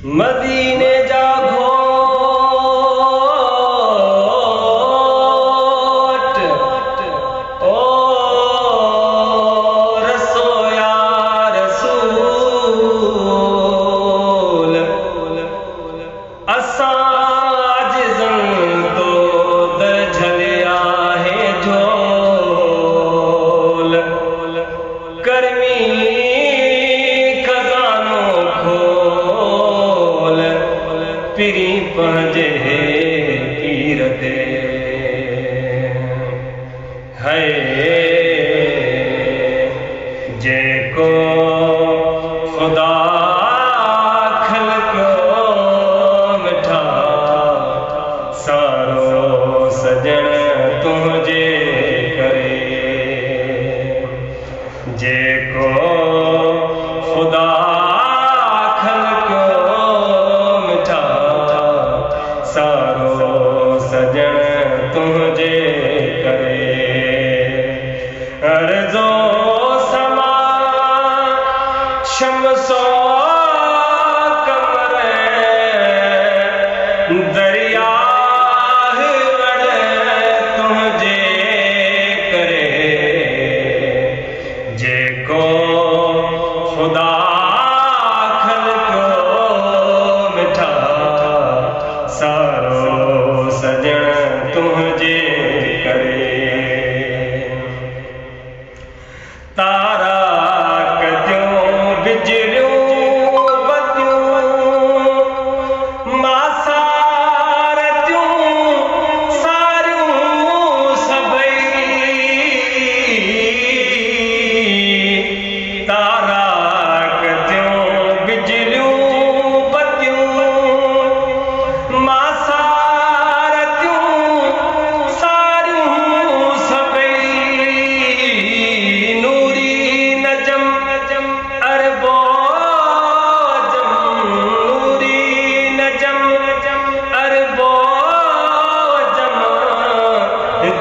मदीने जागो ओ रसोया रसूल असाज तो दझलिया है झोल कर्मी पिरी पंजे पीर दे है जेको खुदा खलको मिठा सारो सजण तुझे करे जेको खुदा सारो सजण तुझे करे अर्ज़ो समा शमसो कमर दरिया वड़ तुझे करे जेको खुदा सारो सजण तुझे करे तारा कजो बिजलियों बतियों मासारतियों सारियों सबई तारा कजो बिजलियों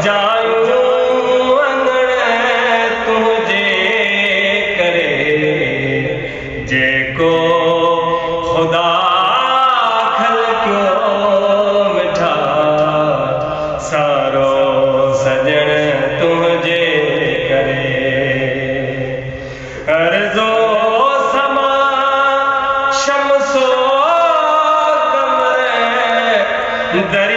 जायूं अंगण तुझे करे जेको खुदा खलको मिठा सारो सजण तुझे करे अर्ज़ो समा शमसो कमर